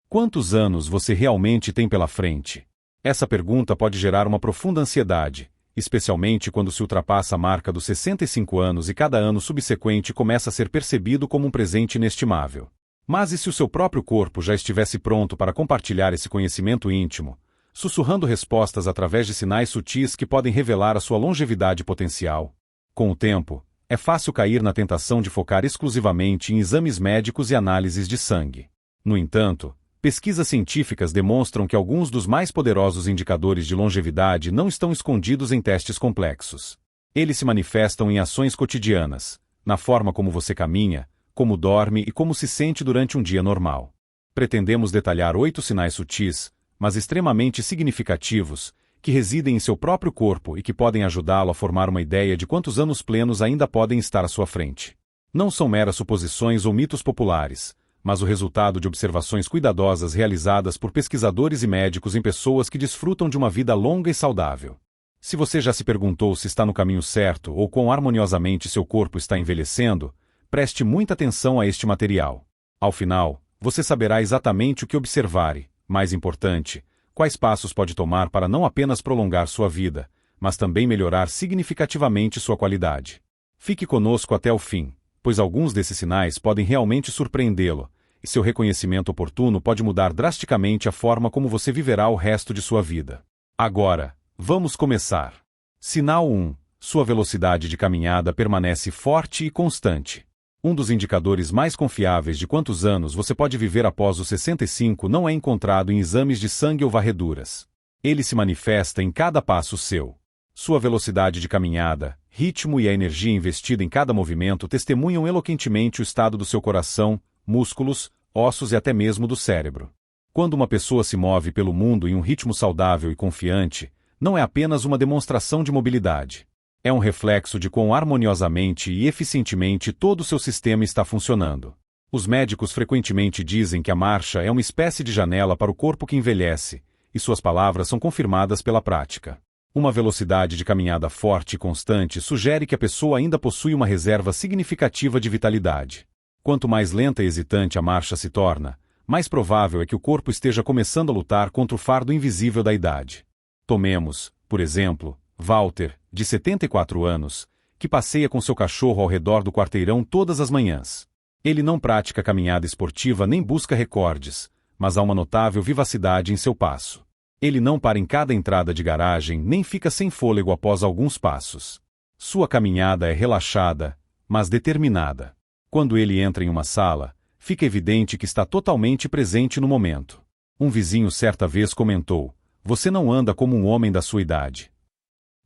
Quantos anos você realmente tem pela frente? Essa pergunta pode gerar uma profunda ansiedade, especialmente quando se ultrapassa a marca dos 65 anos e cada ano subsequente começa a ser percebido como um presente inestimável. Mas e se o seu próprio corpo já estivesse pronto para compartilhar esse conhecimento íntimo, sussurrando respostas através de sinais sutis que podem revelar a sua longevidade potencial? Com o tempo, é fácil cair na tentação de focar exclusivamente em exames médicos e análises de sangue. No entanto, pesquisas científicas demonstram que alguns dos mais poderosos indicadores de longevidade não estão escondidos em testes complexos. Eles se manifestam em ações cotidianas, na forma como você caminha, como dorme e como se sente durante um dia normal. Pretendemos detalhar 8 sinais sutis, mas extremamente significativos, que residem em seu próprio corpo e que podem ajudá-lo a formar uma ideia de quantos anos plenos ainda podem estar à sua frente. Não são meras suposições ou mitos populares, mas o resultado de observações cuidadosas realizadas por pesquisadores e médicos em pessoas que desfrutam de uma vida longa e saudável. Se você já se perguntou se está no caminho certo ou quão harmoniosamente seu corpo está envelhecendo, preste muita atenção a este material. Ao final, você saberá exatamente o que observar e, mais importante, quais passos pode tomar para não apenas prolongar sua vida, mas também melhorar significativamente sua qualidade. Fique conosco até o fim, pois alguns desses sinais podem realmente surpreendê-lo, e seu reconhecimento oportuno pode mudar drasticamente a forma como você viverá o resto de sua vida. Agora, vamos começar. Sinal 1. Sua velocidade de caminhada permanece forte e constante. Um dos indicadores mais confiáveis de quantos anos você pode viver após os 65 não é encontrado em exames de sangue ou varreduras. Ele se manifesta em cada passo seu. Sua velocidade de caminhada, ritmo e a energia investida em cada movimento testemunham eloquentemente o estado do seu coração, músculos, ossos e até mesmo do cérebro. Quando uma pessoa se move pelo mundo em um ritmo saudável e confiante, não é apenas uma demonstração de mobilidade. É um reflexo de quão harmoniosamente e eficientemente todo o seu sistema está funcionando. Os médicos frequentemente dizem que a marcha é uma espécie de janela para o corpo que envelhece, e suas palavras são confirmadas pela prática. Uma velocidade de caminhada forte e constante sugere que a pessoa ainda possui uma reserva significativa de vitalidade. Quanto mais lenta e hesitante a marcha se torna, mais provável é que o corpo esteja começando a lutar contra o fardo invisível da idade. Tomemos, por exemplo, Walter, de 74 anos, que passeia com seu cachorro ao redor do quarteirão todas as manhãs. Ele não pratica caminhada esportiva nem busca recordes, mas há uma notável vivacidade em seu passo. Ele não para em cada entrada de garagem nem fica sem fôlego após alguns passos. Sua caminhada é relaxada, mas determinada. Quando ele entra em uma sala, fica evidente que está totalmente presente no momento. Um vizinho certa vez comentou: "Você não anda como um homem da sua idade."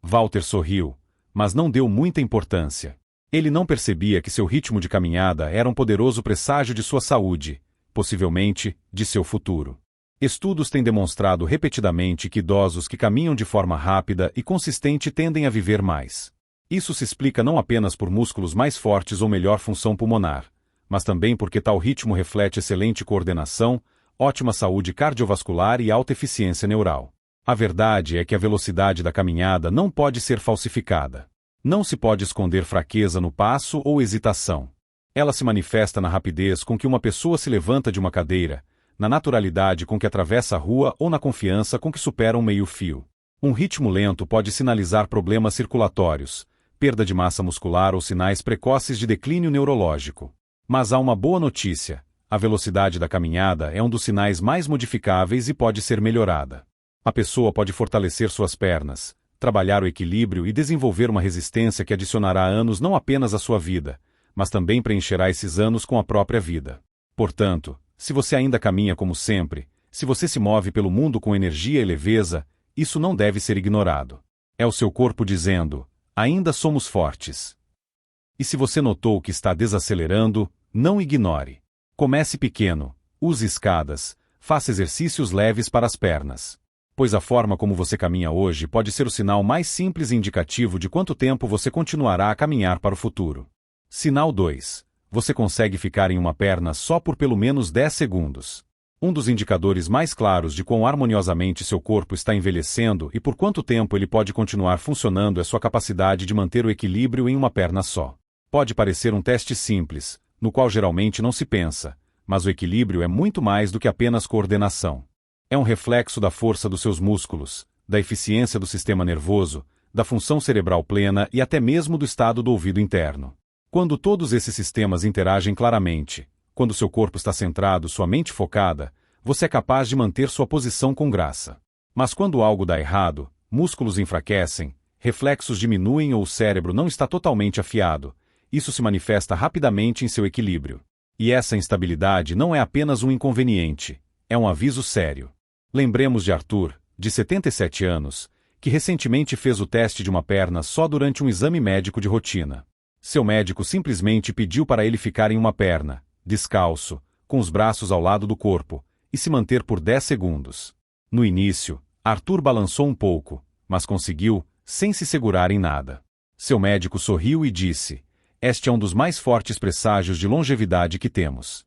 Walter sorriu, mas não deu muita importância. Ele não percebia que seu ritmo de caminhada era um poderoso presságio de sua saúde, possivelmente, de seu futuro. Estudos têm demonstrado repetidamente que idosos que caminham de forma rápida e consistente tendem a viver mais. Isso se explica não apenas por músculos mais fortes ou melhor função pulmonar, mas também porque tal ritmo reflete excelente coordenação, ótima saúde cardiovascular e alta eficiência neural. A verdade é que a velocidade da caminhada não pode ser falsificada. Não se pode esconder fraqueza no passo ou hesitação. Ela se manifesta na rapidez com que uma pessoa se levanta de uma cadeira, na naturalidade com que atravessa a rua ou na confiança com que supera um meio-fio. Um ritmo lento pode sinalizar problemas circulatórios, perda de massa muscular ou sinais precoces de declínio neurológico. Mas há uma boa notícia: a velocidade da caminhada é um dos sinais mais modificáveis e pode ser melhorada. A pessoa pode fortalecer suas pernas, trabalhar o equilíbrio e desenvolver uma resistência que adicionará anos não apenas à sua vida, mas também preencherá esses anos com a própria vida. Portanto, se você ainda caminha como sempre, se você se move pelo mundo com energia e leveza, isso não deve ser ignorado. É o seu corpo dizendo: ainda somos fortes. E se você notou que está desacelerando, não ignore. Comece pequeno, use escadas, faça exercícios leves para as pernas. Pois a forma como você caminha hoje pode ser o sinal mais simples e indicativo de quanto tempo você continuará a caminhar para o futuro. Sinal 2. Você consegue ficar em uma perna só por pelo menos 10 segundos. Um dos indicadores mais claros de quão harmoniosamente seu corpo está envelhecendo e por quanto tempo ele pode continuar funcionando é sua capacidade de manter o equilíbrio em uma perna só. Pode parecer um teste simples, no qual geralmente não se pensa, Mas o equilíbrio é muito mais do que apenas coordenação. É um reflexo da força dos seus músculos, da eficiência do sistema nervoso, da função cerebral plena e até mesmo do estado do ouvido interno. Quando todos esses sistemas interagem claramente, quando seu corpo está centrado, sua mente focada, você é capaz de manter sua posição com graça. Mas quando algo dá errado, músculos enfraquecem, reflexos diminuem ou o cérebro não está totalmente afiado, isso se manifesta rapidamente em seu equilíbrio. E essa instabilidade não é apenas um inconveniente, é um aviso sério. Lembremos de Arthur, de 77 anos, que recentemente fez o teste de uma perna só durante um exame médico de rotina. Seu médico simplesmente pediu para ele ficar em uma perna, descalço, com os braços ao lado do corpo, e se manter por 10 segundos. No início, Arthur balançou um pouco, mas conseguiu, sem se segurar em nada. Seu médico sorriu e disse: "Este é um dos mais fortes presságios de longevidade que temos."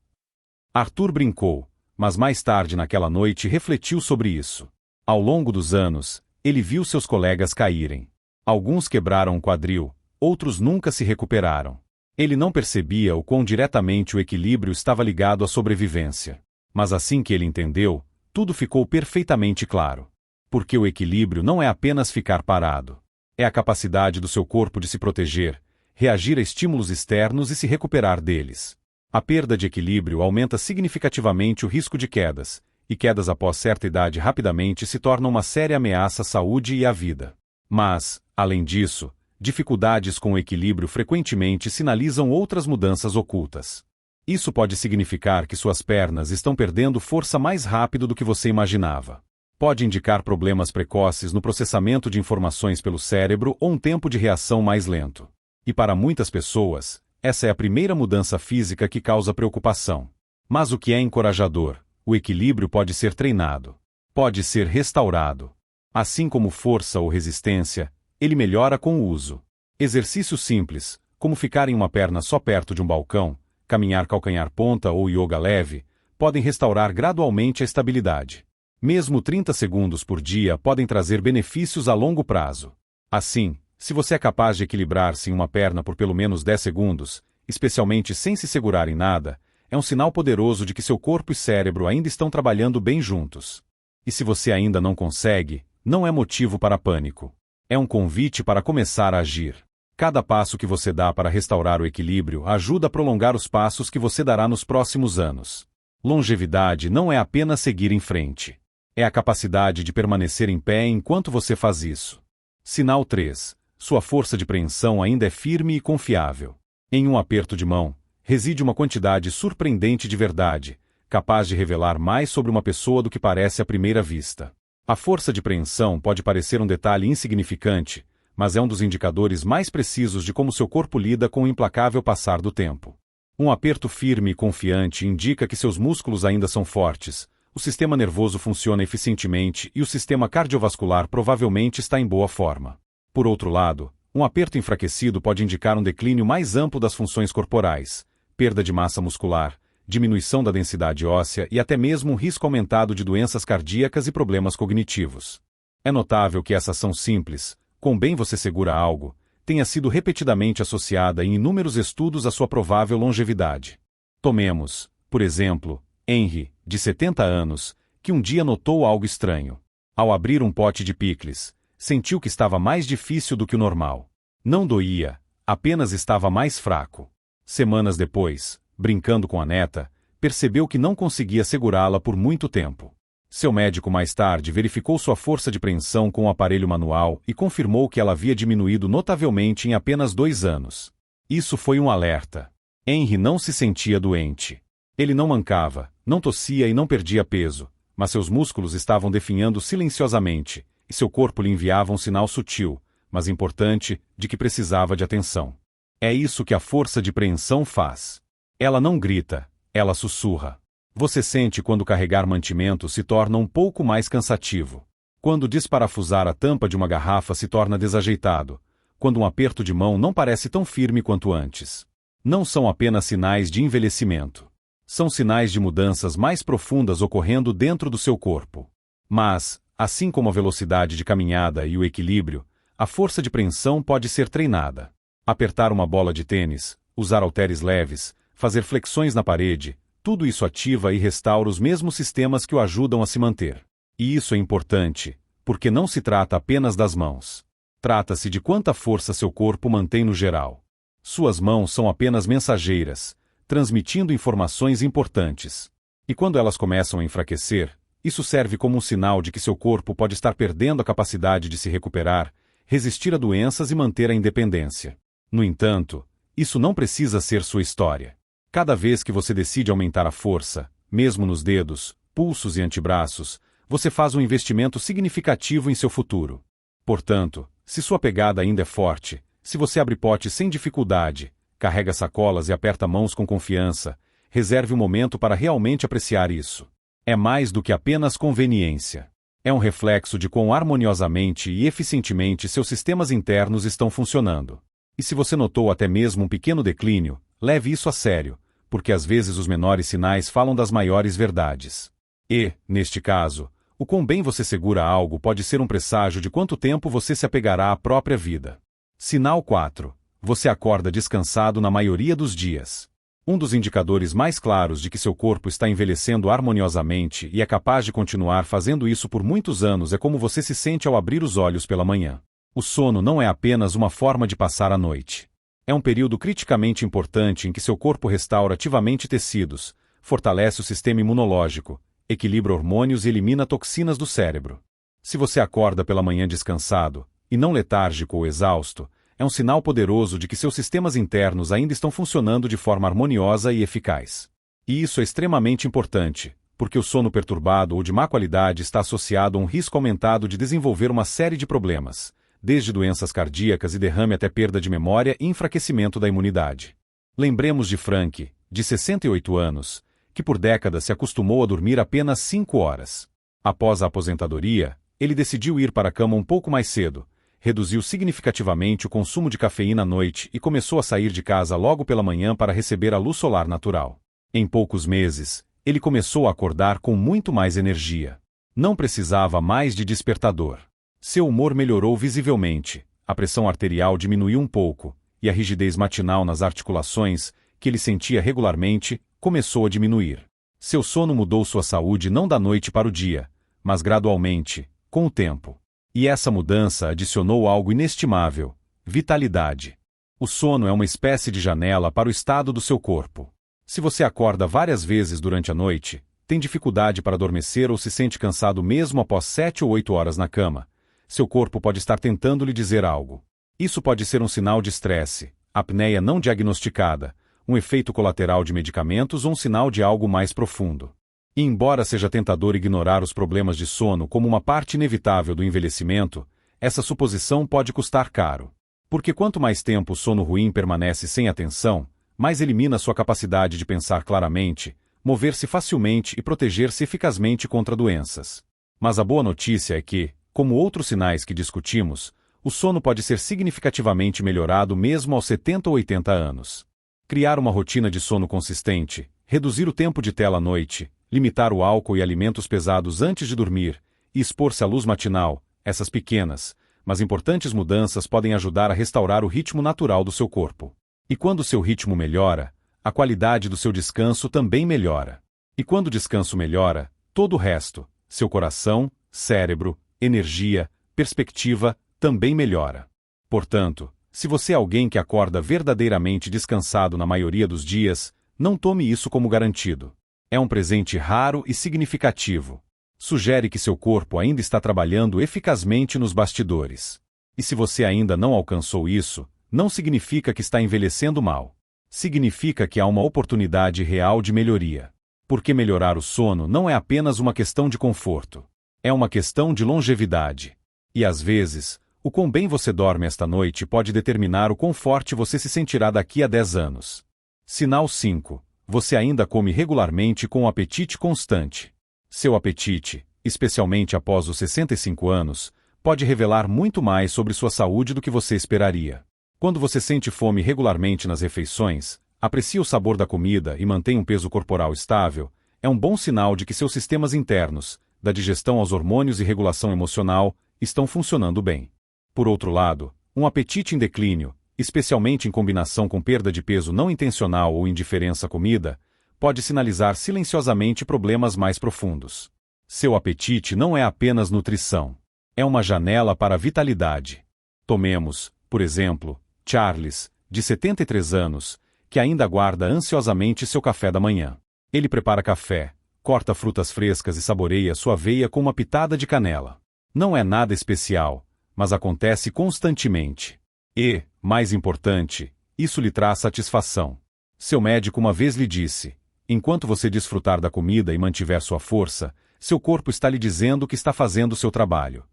Arthur brincou, mas mais tarde naquela noite refletiu sobre isso. Ao longo dos anos, ele viu seus colegas caírem. Alguns quebraram o quadril, outros nunca se recuperaram. Ele não percebia o quão diretamente o equilíbrio estava ligado à sobrevivência. Mas assim que ele entendeu, tudo ficou perfeitamente claro. Porque o equilíbrio não é apenas ficar parado. É a capacidade do seu corpo de se proteger, reagir a estímulos externos e se recuperar deles. A perda de equilíbrio aumenta significativamente o risco de quedas, e quedas após certa idade rapidamente se tornam uma séria ameaça à saúde e à vida. Mas, além disso, dificuldades com o equilíbrio frequentemente sinalizam outras mudanças ocultas. Isso pode significar que suas pernas estão perdendo força mais rápido do que você imaginava. Pode indicar problemas precoces no processamento de informações pelo cérebro ou um tempo de reação mais lento. E para muitas pessoas, essa é a primeira mudança física que causa preocupação. Mas o que é encorajador? O equilíbrio pode ser treinado. Pode ser restaurado. Assim como força ou resistência, ele melhora com o uso. Exercícios simples, como ficar em uma perna só perto de um balcão, caminhar calcanhar-ponta ou yoga leve, podem restaurar gradualmente a estabilidade. Mesmo 30 segundos por dia podem trazer benefícios a longo prazo. Assim, se você é capaz de equilibrar-se em uma perna por pelo menos 10 segundos, especialmente sem se segurar em nada, é um sinal poderoso de que seu corpo e cérebro ainda estão trabalhando bem juntos. E se você ainda não consegue, não é motivo para pânico. É um convite para começar a agir. Cada passo que você dá para restaurar o equilíbrio ajuda a prolongar os passos que você dará nos próximos anos. Longevidade não é apenas seguir em frente. É a capacidade de permanecer em pé enquanto você faz isso. Sinal 3. Sua força de preensão ainda é firme e confiável. Em um aperto de mão, reside uma quantidade surpreendente de verdade, capaz de revelar mais sobre uma pessoa do que parece à primeira vista. A força de preensão pode parecer um detalhe insignificante, mas é um dos indicadores mais precisos de como seu corpo lida com o implacável passar do tempo. Um aperto firme e confiante indica que seus músculos ainda são fortes, o sistema nervoso funciona eficientemente e o sistema cardiovascular provavelmente está em boa forma. Por outro lado, um aperto enfraquecido pode indicar um declínio mais amplo das funções corporais, perda de massa muscular, diminuição da densidade óssea e até mesmo um risco aumentado de doenças cardíacas e problemas cognitivos. É notável que essa ação simples, quão bem você segura algo, tenha sido repetidamente associada em inúmeros estudos à sua provável longevidade. Tomemos, por exemplo, Henry, de 70 anos, que um dia notou algo estranho. Ao abrir um pote de picles, sentiu que estava mais difícil do que o normal. Não doía, apenas estava mais fraco. Semanas depois, brincando com a neta, percebeu que não conseguia segurá-la por muito tempo. Seu médico mais tarde verificou sua força de preensão com o aparelho manual e confirmou que ela havia diminuído notavelmente em apenas 2 anos. Isso foi um alerta. Henry não se sentia doente. Ele não mancava, não tossia e não perdia peso, mas seus músculos estavam definhando silenciosamente, e seu corpo lhe enviava um sinal sutil, mas importante, de que precisava de atenção. É isso que a força de preensão faz. Ela não grita, ela sussurra. Você sente quando carregar mantimento se torna um pouco mais cansativo. Quando desparafusar a tampa de uma garrafa se torna desajeitado. Quando um aperto de mão não parece tão firme quanto antes. Não são apenas sinais de envelhecimento. São sinais de mudanças mais profundas ocorrendo dentro do seu corpo. Mas, assim como a velocidade de caminhada e o equilíbrio, a força de preensão pode ser treinada. Apertar uma bola de tênis, usar halteres leves, fazer flexões na parede, Tudo isso ativa e restaura os mesmos sistemas que o ajudam a se manter. E isso é importante, porque não se trata apenas das mãos. Trata-se de quanta força seu corpo mantém no geral. Suas mãos são apenas mensageiras, transmitindo informações importantes. E quando elas começam a enfraquecer, isso serve como um sinal de que seu corpo pode estar perdendo a capacidade de se recuperar, resistir a doenças e manter a independência. No entanto, isso não precisa ser sua história. Cada vez que você decide aumentar a força, mesmo nos dedos, pulsos e antebraços, você faz um investimento significativo em seu futuro. Portanto, se sua pegada ainda é forte, se você abre potes sem dificuldade, carrega sacolas e aperta mãos com confiança, reserve um momento para realmente apreciar isso. É mais do que apenas conveniência. É um reflexo de quão harmoniosamente e eficientemente seus sistemas internos estão funcionando. E se você notou até mesmo um pequeno declínio, leve isso a sério, porque às vezes os menores sinais falam das maiores verdades. E, neste caso, o quão bem você segura algo pode ser um presságio de quanto tempo você se apegará à própria vida. Sinal 4. Você acorda descansado na maioria dos dias. Um dos indicadores mais claros de que seu corpo está envelhecendo harmoniosamente e é capaz de continuar fazendo isso por muitos anos é como você se sente ao abrir os olhos pela manhã. O sono não é apenas uma forma de passar a noite. É um período criticamente importante em que seu corpo restaura ativamente tecidos, fortalece o sistema imunológico, equilibra hormônios e elimina toxinas do cérebro. Se você acorda pela manhã descansado, e não letárgico ou exausto, é um sinal poderoso de que seus sistemas internos ainda estão funcionando de forma harmoniosa e eficaz. E isso é extremamente importante, porque o sono perturbado ou de má qualidade está associado a um risco aumentado de desenvolver uma série de problemas, desde doenças cardíacas e derrame até perda de memória e enfraquecimento da imunidade. Lembremos de Frank, de 68 anos, que por décadas se acostumou a dormir apenas 5 horas. Após a aposentadoria, ele decidiu ir para a cama um pouco mais cedo, reduziu significativamente o consumo de cafeína à noite e começou a sair de casa logo pela manhã para receber a luz solar natural. Em poucos meses, ele começou a acordar com muito mais energia. Não precisava mais de despertador. Seu humor melhorou visivelmente, a pressão arterial diminuiu um pouco, e a rigidez matinal nas articulações, que ele sentia regularmente, começou a diminuir. Seu sono mudou sua saúde não da noite para o dia, mas gradualmente, com o tempo. E essa mudança adicionou algo inestimável: vitalidade. O sono é uma espécie de janela para o estado do seu corpo. Se você acorda várias vezes durante a noite, tem dificuldade para adormecer ou se sente cansado mesmo após 7 ou 8 horas na cama, seu corpo pode estar tentando lhe dizer algo. Isso pode ser um sinal de estresse, apneia não diagnosticada, um efeito colateral de medicamentos ou um sinal de algo mais profundo. E embora seja tentador ignorar os problemas de sono como uma parte inevitável do envelhecimento, essa suposição pode custar caro. Porque quanto mais tempo o sono ruim permanece sem atenção, mais elimina sua capacidade de pensar claramente, mover-se facilmente e proteger-se eficazmente contra doenças. Mas a boa notícia é que, como outros sinais que discutimos, o sono pode ser significativamente melhorado mesmo aos 70 ou 80 anos. Criar uma rotina de sono consistente, reduzir o tempo de tela à noite, limitar o álcool e alimentos pesados antes de dormir, e expor-se à luz matinal, essas pequenas, mas importantes mudanças podem ajudar a restaurar o ritmo natural do seu corpo. E quando o seu ritmo melhora, a qualidade do seu descanso também melhora. E quando o descanso melhora, todo o resto, seu coração, cérebro, energia, perspectiva, também melhora. Portanto, se você é alguém que acorda verdadeiramente descansado na maioria dos dias, não tome isso como garantido. É um presente raro e significativo. Sugere que seu corpo ainda está trabalhando eficazmente nos bastidores. E se você ainda não alcançou isso, não significa que está envelhecendo mal. Significa que há uma oportunidade real de melhoria. Porque melhorar o sono não é apenas uma questão de conforto. É uma questão de longevidade. E às vezes, o quão bem você dorme esta noite pode determinar o quão forte você se sentirá daqui a 10 anos. Sinal 5. Você ainda come regularmente com um apetite constante. Seu apetite, especialmente após os 65 anos, pode revelar muito mais sobre sua saúde do que você esperaria. Quando você sente fome regularmente nas refeições, aprecia o sabor da comida e mantém um peso corporal estável, é um bom sinal de que seus sistemas internos, da digestão aos hormônios e regulação emocional, estão funcionando bem. Por outro lado, um apetite em declínio, especialmente em combinação com perda de peso não intencional ou indiferença à comida, pode sinalizar silenciosamente problemas mais profundos. Seu apetite não é apenas nutrição. É uma janela para a vitalidade. Tomemos, por exemplo, Charles, de 73 anos, que ainda aguarda ansiosamente seu café da manhã. Ele prepara café, corta frutas frescas e saboreia sua aveia com uma pitada de canela. Não é nada especial, mas acontece constantemente. E, mais importante, isso lhe traz satisfação. Seu médico uma vez lhe disse: enquanto você desfrutar da comida e mantiver sua força, seu corpo está lhe dizendo que está fazendo seu trabalho.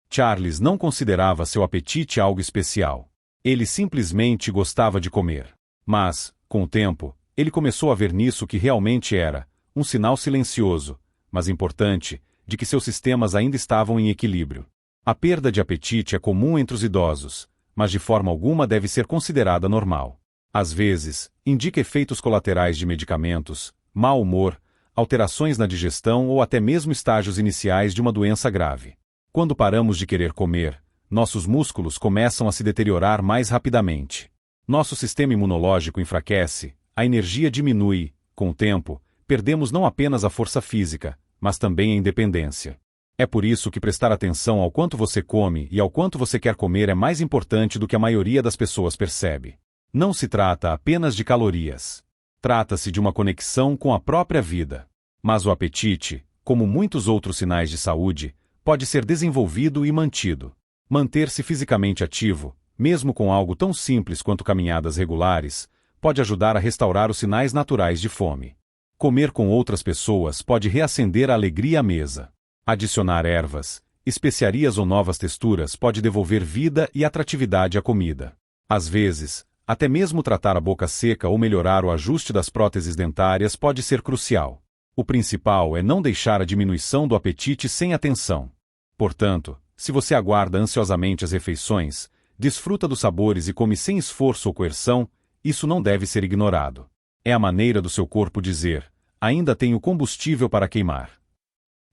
Charles não considerava seu apetite algo especial. Ele simplesmente gostava de comer. Mas, com o tempo, ele começou a ver nisso que realmente era um sinal silencioso, mas importante, de que seus sistemas ainda estavam em equilíbrio. A perda de apetite é comum entre os idosos, mas de forma alguma deve ser considerada normal. Às vezes, indica efeitos colaterais de medicamentos, mau humor, alterações na digestão ou até mesmo estágios iniciais de uma doença grave. Quando paramos de querer comer, nossos músculos começam a se deteriorar mais rapidamente. Nosso sistema imunológico enfraquece, a energia diminui, com o tempo, perdemos não apenas a força física, mas também a independência. É por isso que prestar atenção ao quanto você come e ao quanto você quer comer é mais importante do que a maioria das pessoas percebe. Não se trata apenas de calorias. Trata-se de uma conexão com a própria vida. Mas o apetite, como muitos outros sinais de saúde, pode ser desenvolvido e mantido. Manter-se fisicamente ativo, mesmo com algo tão simples quanto caminhadas regulares, pode ajudar a restaurar os sinais naturais de fome. Comer com outras pessoas pode reacender a alegria à mesa. Adicionar ervas, especiarias ou novas texturas pode devolver vida e atratividade à comida. Às vezes, até mesmo tratar a boca seca ou melhorar o ajuste das próteses dentárias pode ser crucial. O principal é não deixar a diminuição do apetite sem atenção. Portanto, se você aguarda ansiosamente as refeições, desfruta dos sabores e come sem esforço ou coerção, isso não deve ser ignorado. É a maneira do seu corpo dizer: ainda tenho combustível para queimar.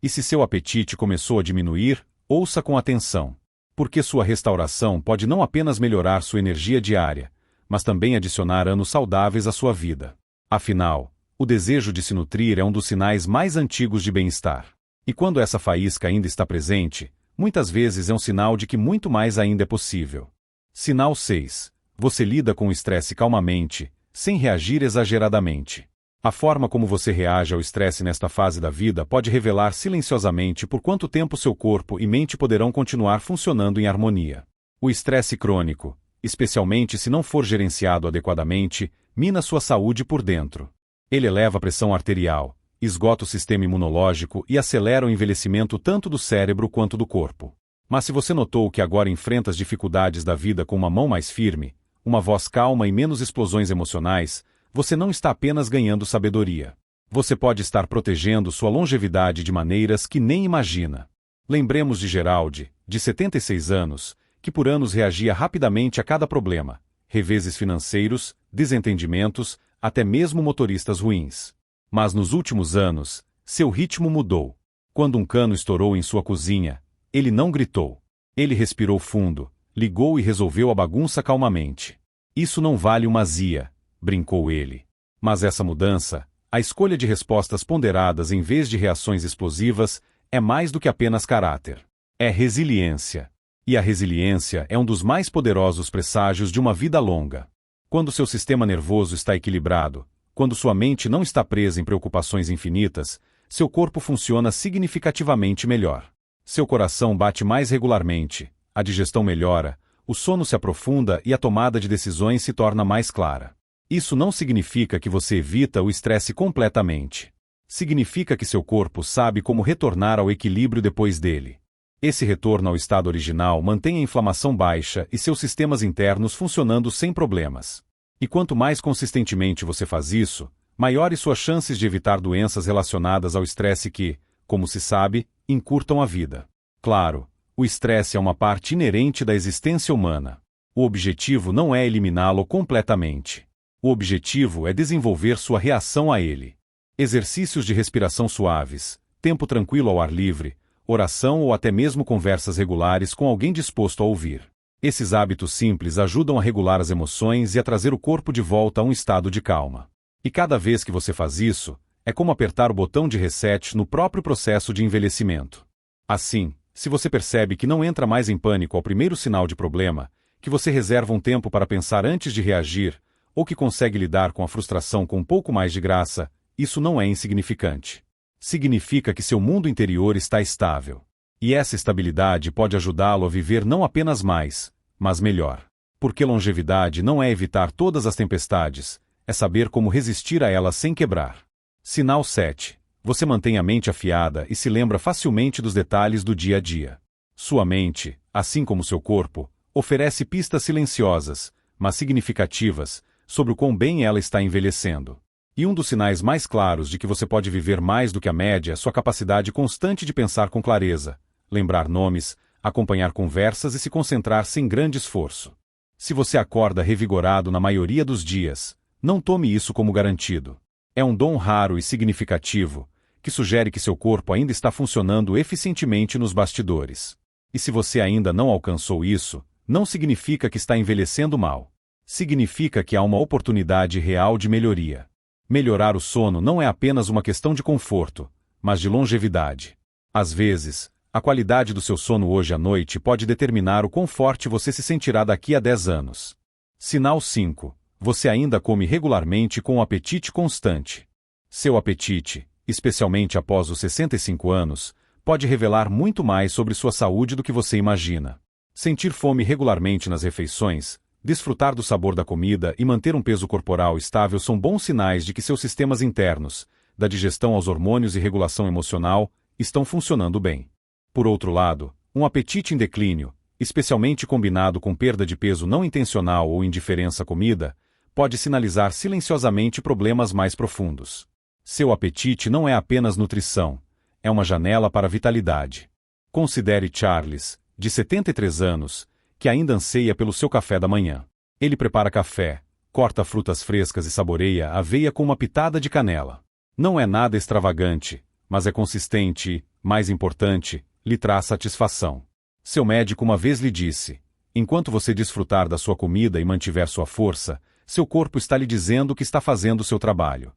E se seu apetite começou a diminuir, ouça com atenção, porque sua restauração pode não apenas melhorar sua energia diária, mas também adicionar anos saudáveis à sua vida. Afinal, o desejo de se nutrir é um dos sinais mais antigos de bem-estar. E quando essa faísca ainda está presente, muitas vezes é um sinal de que muito mais ainda é possível. Sinal 6. Você lida com o estresse calmamente, sem reagir exageradamente. A forma como você reage ao estresse nesta fase da vida pode revelar silenciosamente por quanto tempo seu corpo e mente poderão continuar funcionando em harmonia. O estresse crônico, especialmente se não for gerenciado adequadamente, mina sua saúde por dentro. Ele eleva a pressão arterial, esgota o sistema imunológico e acelera o envelhecimento tanto do cérebro quanto do corpo. Mas se você notou que agora enfrenta as dificuldades da vida com uma mão mais firme, uma voz calma e menos explosões emocionais, você não está apenas ganhando sabedoria. Você pode estar protegendo sua longevidade de maneiras que nem imagina. Lembremos de Gerald, de 76 anos, que por anos reagia rapidamente a cada problema, reveses financeiros, desentendimentos, até mesmo motoristas ruins. Mas nos últimos anos, seu ritmo mudou. Quando um cano estourou em sua cozinha, ele não gritou. Ele respirou fundo, ligou e resolveu a bagunça calmamente. Isso não vale uma azia, brincou ele. Mas essa mudança, a escolha de respostas ponderadas em vez de reações explosivas, é mais do que apenas caráter. É resiliência. E a resiliência é um dos mais poderosos presságios de uma vida longa. Quando seu sistema nervoso está equilibrado, quando sua mente não está presa em preocupações infinitas, seu corpo funciona significativamente melhor. Seu coração bate mais regularmente, a digestão melhora, o sono se aprofunda e a tomada de decisões se torna mais clara. Isso não significa que você evita o estresse completamente. Significa que seu corpo sabe como retornar ao equilíbrio depois dele. Esse retorno ao estado original mantém a inflamação baixa e seus sistemas internos funcionando sem problemas. E quanto mais consistentemente você faz isso, maiores suas chances de evitar doenças relacionadas ao estresse que, como se sabe, encurtam a vida. Claro, o estresse é uma parte inerente da existência humana. O objetivo não é eliminá-lo completamente. O objetivo é desenvolver sua reação a ele. Exercícios de respiração suaves, tempo tranquilo ao ar livre, oração ou até mesmo conversas regulares com alguém disposto a ouvir. Esses hábitos simples ajudam a regular as emoções e a trazer o corpo de volta a um estado de calma. E cada vez que você faz isso, é como apertar o botão de reset no próprio processo de envelhecimento. Assim, se você percebe que não entra mais em pânico ao primeiro sinal de problema, que você reserva um tempo para pensar antes de reagir, ou que consegue lidar com a frustração com um pouco mais de graça, isso não é insignificante. Significa que seu mundo interior está estável. E essa estabilidade pode ajudá-lo a viver não apenas mais, mas melhor. Porque longevidade não é evitar todas as tempestades, é saber como resistir a elas sem quebrar. Sinal 7. Você mantém a mente afiada e se lembra facilmente dos detalhes do dia a dia. Sua mente, assim como seu corpo, oferece pistas silenciosas, mas significativas, sobre o quão bem ela está envelhecendo. E um dos sinais mais claros de que você pode viver mais do que a média é sua capacidade constante de pensar com clareza, lembrar nomes, acompanhar conversas e se concentrar sem grande esforço. Se você acorda revigorado na maioria dos dias, não tome isso como garantido. É um dom raro e significativo, que sugere que seu corpo ainda está funcionando eficientemente nos bastidores. E se você ainda não alcançou isso, não significa que está envelhecendo mal. Significa que há uma oportunidade real de melhoria. Melhorar o sono não é apenas uma questão de conforto, mas de longevidade. Às vezes, a qualidade do seu sono hoje à noite pode determinar o quão forte você se sentirá daqui a 10 anos. Sinal 5. Você ainda come regularmente com um apetite constante. Seu apetite, especialmente após os 65 anos, pode revelar muito mais sobre sua saúde do que você imagina. Sentir fome regularmente nas refeições, desfrutar do sabor da comida e manter um peso corporal estável são bons sinais de que seus sistemas internos, da digestão aos hormônios e regulação emocional, estão funcionando bem. Por outro lado, um apetite em declínio, especialmente combinado com perda de peso não intencional ou indiferença à comida, pode sinalizar silenciosamente problemas mais profundos. Seu apetite não é apenas nutrição, é uma janela para a vitalidade. Considere Charles, de 73 anos, que ainda anseia pelo seu café da manhã. Ele prepara café, corta frutas frescas e saboreia a aveia com uma pitada de canela. Não é nada extravagante, mas é consistente e, mais importante, lhe traz satisfação. Seu médico uma vez lhe disse: enquanto você desfrutar da sua comida e mantiver sua força, seu corpo está lhe dizendo que está fazendo seu trabalho.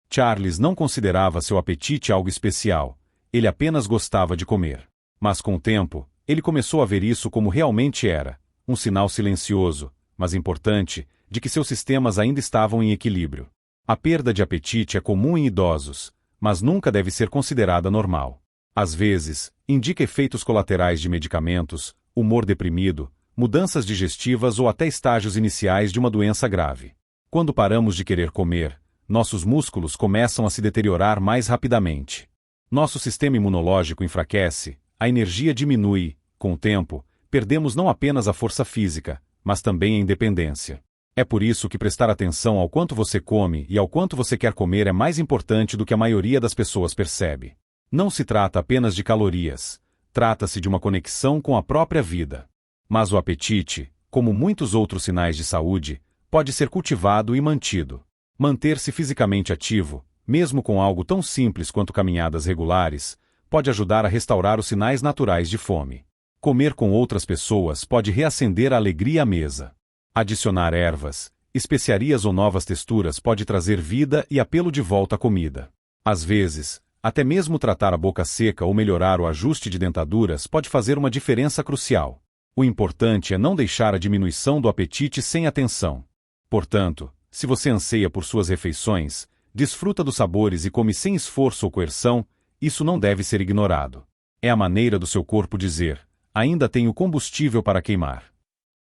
Charles não considerava seu apetite algo especial, ele apenas gostava de comer. Mas com o tempo, ele começou a ver isso como realmente era, um sinal silencioso, mas importante, de que seus sistemas ainda estavam em equilíbrio. A perda de apetite é comum em idosos, mas nunca deve ser considerada normal. Às vezes, indica efeitos colaterais de medicamentos, humor deprimido, mudanças digestivas ou até estágios iniciais de uma doença grave. Quando paramos de querer comer, nossos músculos começam a se deteriorar mais rapidamente. Nosso sistema imunológico enfraquece, a energia diminui, com o tempo, perdemos não apenas a força física, mas também a independência. É por isso que prestar atenção ao quanto você come e ao quanto você quer comer é mais importante do que a maioria das pessoas percebe. Não se trata apenas de calorias, trata-se de uma conexão com a própria vida. Mas o apetite, como muitos outros sinais de saúde, pode ser cultivado e mantido. Manter-se fisicamente ativo, mesmo com algo tão simples quanto caminhadas regulares, pode ajudar a restaurar os sinais naturais de fome. Comer com outras pessoas pode reacender a alegria à mesa. Adicionar ervas, especiarias ou novas texturas pode trazer vida e apelo de volta à comida. Às vezes, até mesmo tratar a boca seca ou melhorar o ajuste de dentaduras pode fazer uma diferença crucial. O importante é não deixar a diminuição do apetite sem atenção. Portanto, se você anseia por suas refeições, desfruta dos sabores e come sem esforço ou coerção, isso não deve ser ignorado. É a maneira do seu corpo dizer: ainda tenho combustível para queimar.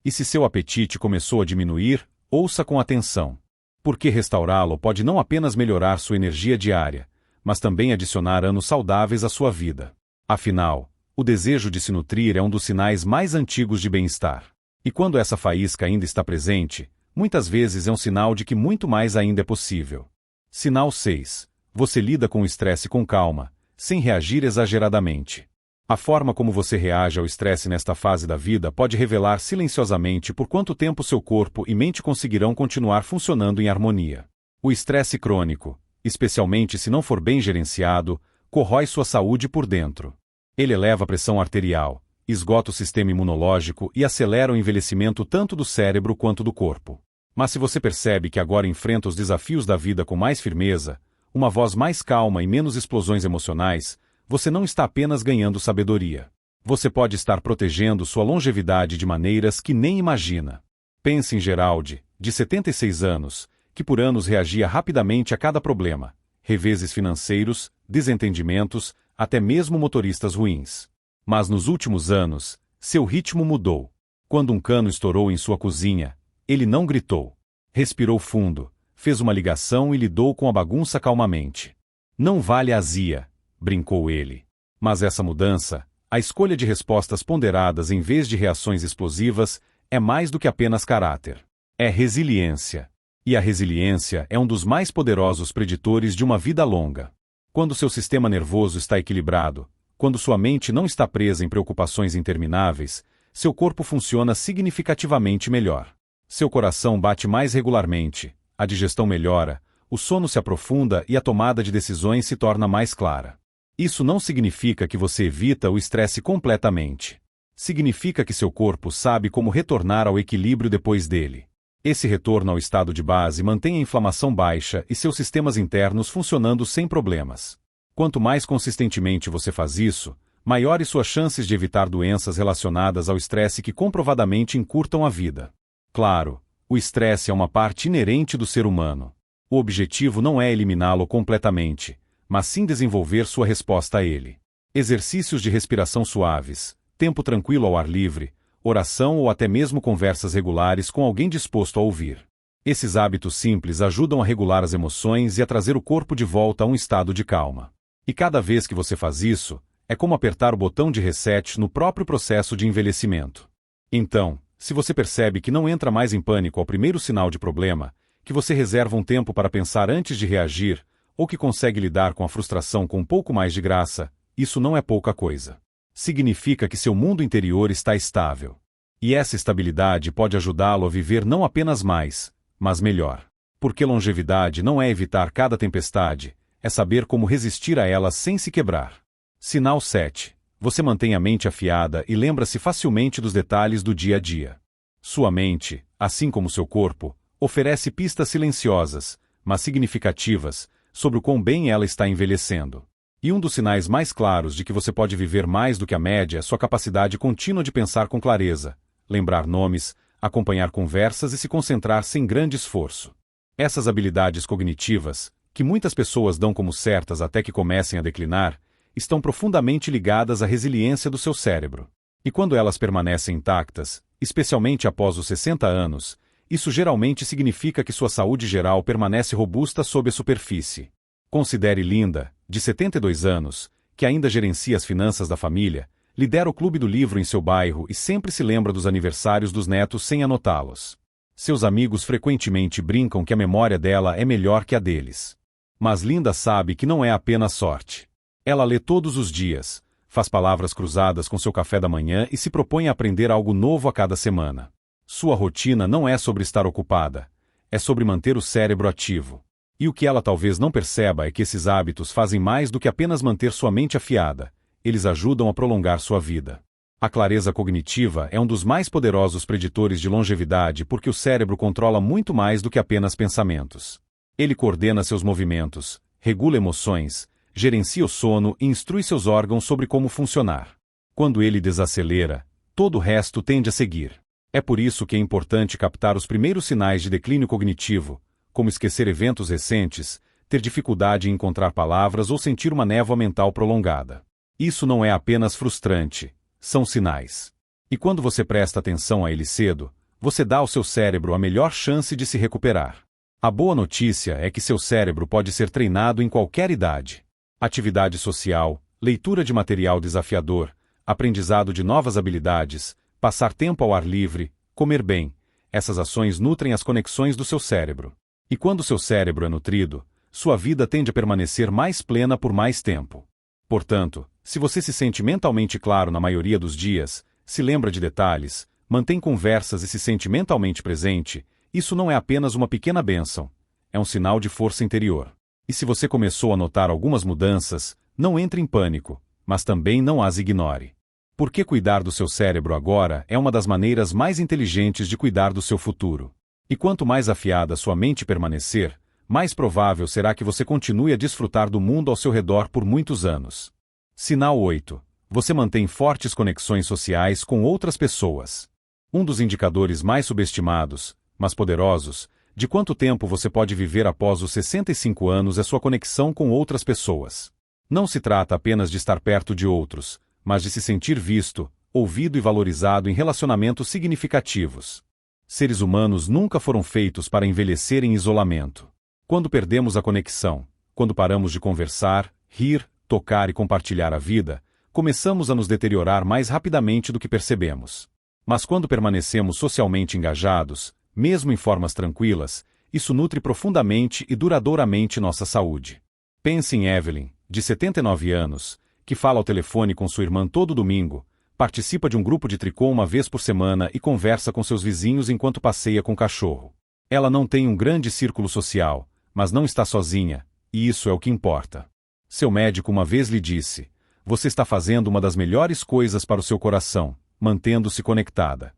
E se seu apetite começou a diminuir, ouça com atenção. Porque restaurá-lo pode não apenas melhorar sua energia diária, mas também adicionar anos saudáveis à sua vida. Afinal, o desejo de se nutrir é um dos sinais mais antigos de bem-estar. E quando essa faísca ainda está presente, muitas vezes é um sinal de que muito mais ainda é possível. Sinal 6. Você lida com o estresse com calma, sem reagir exageradamente. A forma como você reage ao estresse nesta fase da vida pode revelar silenciosamente por quanto tempo seu corpo e mente conseguirão continuar funcionando em harmonia. O estresse crônico, especialmente se não for bem gerenciado, corrói sua saúde por dentro. Ele eleva a pressão arterial, esgota o sistema imunológico e acelera o envelhecimento tanto do cérebro quanto do corpo. Mas se você percebe que agora enfrenta os desafios da vida com mais firmeza, uma voz mais calma e menos explosões emocionais, você não está apenas ganhando sabedoria. Você pode estar protegendo sua longevidade de maneiras que nem imagina. Pense em Gerald, de 76 anos, que por anos reagia rapidamente a cada problema, reveses financeiros, desentendimentos, até mesmo motoristas ruins. Mas nos últimos anos, seu ritmo mudou. Quando um cano estourou em sua cozinha, ele não gritou. Respirou fundo, fez uma ligação e lidou com a bagunça calmamente. Não vale a azia, brincou ele. Mas essa mudança, a escolha de respostas ponderadas em vez de reações explosivas, é mais do que apenas caráter. É resiliência. E a resiliência é um dos mais poderosos preditores de uma vida longa. Quando seu sistema nervoso está equilibrado, quando sua mente não está presa em preocupações intermináveis, seu corpo funciona significativamente melhor. Seu coração bate mais regularmente, a digestão melhora, o sono se aprofunda e a tomada de decisões se torna mais clara. Isso não significa que você evita o estresse completamente. Significa que seu corpo sabe como retornar ao equilíbrio depois dele. Esse retorno ao estado de base mantém a inflamação baixa e seus sistemas internos funcionando sem problemas. Quanto mais consistentemente você faz isso, maiores suas chances de evitar doenças relacionadas ao estresse que comprovadamente encurtam a vida. Claro, o estresse é uma parte inerente do ser humano. O objetivo não é eliminá-lo completamente, mas sim desenvolver sua resposta a ele. Exercícios de respiração suaves, tempo tranquilo ao ar livre, oração ou até mesmo conversas regulares com alguém disposto a ouvir. Esses hábitos simples ajudam a regular as emoções e a trazer o corpo de volta a um estado de calma. E cada vez que você faz isso, é como apertar o botão de reset no próprio processo de envelhecimento. Então, se você percebe que não entra mais em pânico ao primeiro sinal de problema, que você reserva um tempo para pensar antes de reagir, ou que consegue lidar com a frustração com um pouco mais de graça, isso não é pouca coisa. Significa que seu mundo interior está estável. E essa estabilidade pode ajudá-lo a viver não apenas mais, mas melhor. Porque longevidade não é evitar cada tempestade, é saber como resistir a ela sem se quebrar. Sinal 7. Você mantém a mente afiada e lembra-se facilmente dos detalhes do dia a dia. Sua mente, assim como seu corpo, oferece pistas silenciosas, mas significativas, sobre o quão bem ela está envelhecendo. E um dos sinais mais claros de que você pode viver mais do que a média é sua capacidade contínua de pensar com clareza, lembrar nomes, acompanhar conversas e se concentrar sem grande esforço. Essas habilidades cognitivas, que muitas pessoas dão como certas até que comecem a declinar, estão profundamente ligadas à resiliência do seu cérebro. E quando elas permanecem intactas, especialmente após os 60 anos, isso geralmente significa que sua saúde geral permanece robusta sob a superfície. Considere Linda, de 72 anos, que ainda gerencia as finanças da família, lidera o clube do livro em seu bairro e sempre se lembra dos aniversários dos netos sem anotá-los. Seus amigos frequentemente brincam que a memória dela é melhor que a deles. Mas Linda sabe que não é apenas sorte. Ela lê todos os dias, faz palavras cruzadas com seu café da manhã e se propõe a aprender algo novo a cada semana. Sua rotina não é sobre estar ocupada, é sobre manter o cérebro ativo. E o que ela talvez não perceba é que esses hábitos fazem mais do que apenas manter sua mente afiada, eles ajudam a prolongar sua vida. A clareza cognitiva é um dos mais poderosos preditores de longevidade porque o cérebro controla muito mais do que apenas pensamentos. Ele coordena seus movimentos, regula emoções, gerencia o sono e instrui seus órgãos sobre como funcionar. Quando ele desacelera, todo o resto tende a seguir. É por isso que é importante captar os primeiros sinais de declínio cognitivo, como esquecer eventos recentes, ter dificuldade em encontrar palavras ou sentir uma névoa mental prolongada. Isso não é apenas frustrante, são sinais. E quando você presta atenção a eles cedo, você dá ao seu cérebro a melhor chance de se recuperar. A boa notícia é que seu cérebro pode ser treinado em qualquer idade. Atividade social, leitura de material desafiador, aprendizado de novas habilidades, passar tempo ao ar livre, comer bem, essas ações nutrem as conexões do seu cérebro. E quando seu cérebro é nutrido, sua vida tende a permanecer mais plena por mais tempo. Portanto, se você se sente mentalmente claro na maioria dos dias, se lembra de detalhes, mantém conversas e se sente mentalmente presente, isso não é apenas uma pequena bênção, é um sinal de força interior. E se você começou a notar algumas mudanças, não entre em pânico, mas também não as ignore. Porque cuidar do seu cérebro agora é uma das maneiras mais inteligentes de cuidar do seu futuro. E quanto mais afiada sua mente permanecer, mais provável será que você continue a desfrutar do mundo ao seu redor por muitos anos. Sinal 8. Você mantém fortes conexões sociais com outras pessoas. Um dos indicadores mais subestimados, mas poderosos, de quanto tempo você pode viver após os 65 anos é sua conexão com outras pessoas. Não se trata apenas de estar perto de outros, mas de se sentir visto, ouvido e valorizado em relacionamentos significativos. Seres humanos nunca foram feitos para envelhecer em isolamento. Quando perdemos a conexão, quando paramos de conversar, rir, tocar e compartilhar a vida, começamos a nos deteriorar mais rapidamente do que percebemos. Mas quando permanecemos socialmente engajados, mesmo em formas tranquilas, isso nutre profundamente e duradouramente nossa saúde. Pense em Evelyn, de 79 anos, que fala ao telefone com sua irmã todo domingo, participa de um grupo de tricô uma vez por semana e conversa com seus vizinhos enquanto passeia com o cachorro. Ela não tem um grande círculo social, mas não está sozinha, e isso é o que importa. Seu médico uma vez lhe disse: "Você está fazendo uma das melhores coisas para o seu coração, mantendo-se conectada."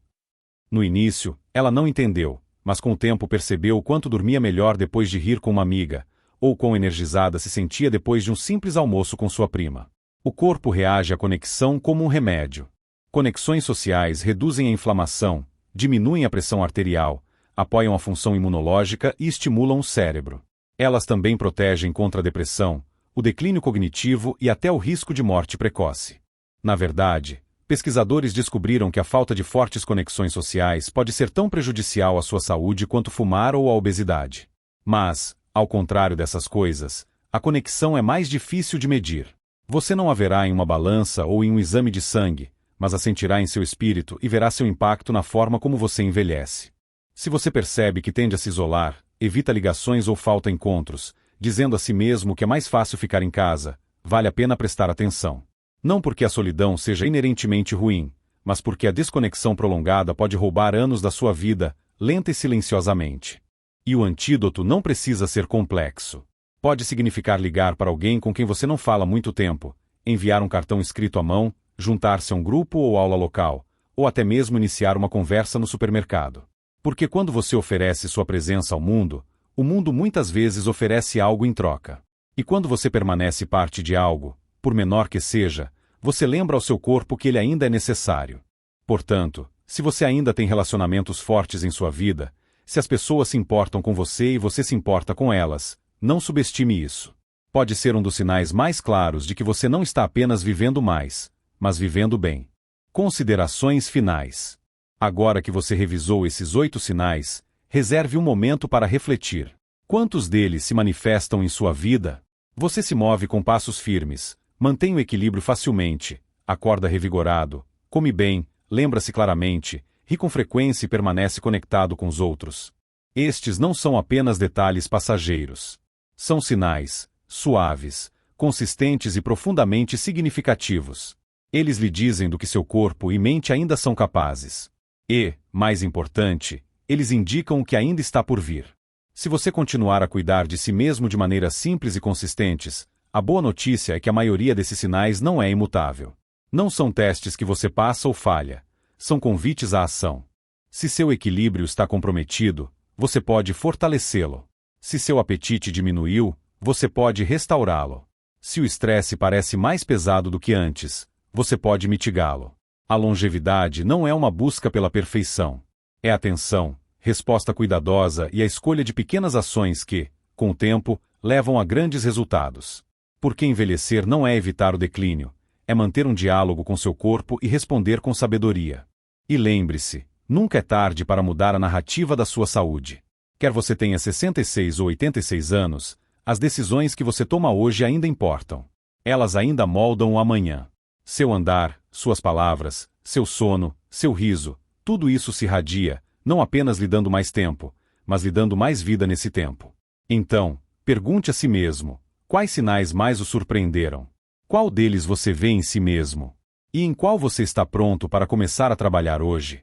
No início, ela não entendeu, mas com o tempo percebeu o quanto dormia melhor depois de rir com uma amiga, ou quão energizada se sentia depois de um simples almoço com sua prima. O corpo reage à conexão como um remédio. Conexões sociais reduzem a inflamação, diminuem a pressão arterial, apoiam a função imunológica e estimulam o cérebro. Elas também protegem contra a depressão, o declínio cognitivo e até o risco de morte precoce. Na verdade, pesquisadores descobriram que a falta de fortes conexões sociais pode ser tão prejudicial à sua saúde quanto fumar ou a obesidade. Mas, ao contrário dessas coisas, a conexão é mais difícil de medir. Você não a verá em uma balança ou em um exame de sangue, mas a sentirá em seu espírito e verá seu impacto na forma como você envelhece. Se você percebe que tende a se isolar, evita ligações ou falta encontros, dizendo a si mesmo que é mais fácil ficar em casa, vale a pena prestar atenção. Não porque a solidão seja inerentemente ruim, mas porque a desconexão prolongada pode roubar anos da sua vida, lenta e silenciosamente. E o antídoto não precisa ser complexo. Pode significar ligar para alguém com quem você não fala há muito tempo, enviar um cartão escrito à mão, juntar-se a um grupo ou aula local, ou até mesmo iniciar uma conversa no supermercado. Porque quando você oferece sua presença ao mundo, o mundo muitas vezes oferece algo em troca. E quando você permanece parte de algo, por menor que seja, você lembra ao seu corpo que ele ainda é necessário. Portanto, se você ainda tem relacionamentos fortes em sua vida, se as pessoas se importam com você e você se importa com elas, não subestime isso. Pode ser um dos sinais mais claros de que você não está apenas vivendo mais, mas vivendo bem. Considerações finais. Agora que você revisou esses 8 sinais, reserve um momento para refletir. Quantos deles se manifestam em sua vida? Você se move com passos firmes, mantém o equilíbrio facilmente, acorda revigorado, come bem, lembra-se claramente, ri com frequência e permanece conectado com os outros. Estes não são apenas detalhes passageiros. São sinais, suaves, consistentes e profundamente significativos. Eles lhe dizem do que seu corpo e mente ainda são capazes. E, mais importante, eles indicam o que ainda está por vir. Se você continuar a cuidar de si mesmo de maneiras simples e consistentes, a boa notícia é que a maioria desses sinais não é imutável. Não são testes que você passa ou falha. São convites à ação. Se seu equilíbrio está comprometido, você pode fortalecê-lo. Se seu apetite diminuiu, você pode restaurá-lo. Se o estresse parece mais pesado do que antes, você pode mitigá-lo. A longevidade não é uma busca pela perfeição. É atenção, resposta cuidadosa e a escolha de pequenas ações que, com o tempo, levam a grandes resultados. Porque envelhecer não é evitar o declínio, é manter um diálogo com seu corpo e responder com sabedoria. E lembre-se, nunca é tarde para mudar a narrativa da sua saúde. Quer você tenha 66 ou 86 anos, as decisões que você toma hoje ainda importam. Elas ainda moldam o amanhã. Seu andar, suas palavras, seu sono, seu riso, tudo isso se irradia, não apenas lhe dando mais tempo, mas lhe dando mais vida nesse tempo. Então, pergunte a si mesmo, quais sinais mais o surpreenderam? Qual deles você vê em si mesmo? E em qual você está pronto para começar a trabalhar hoje?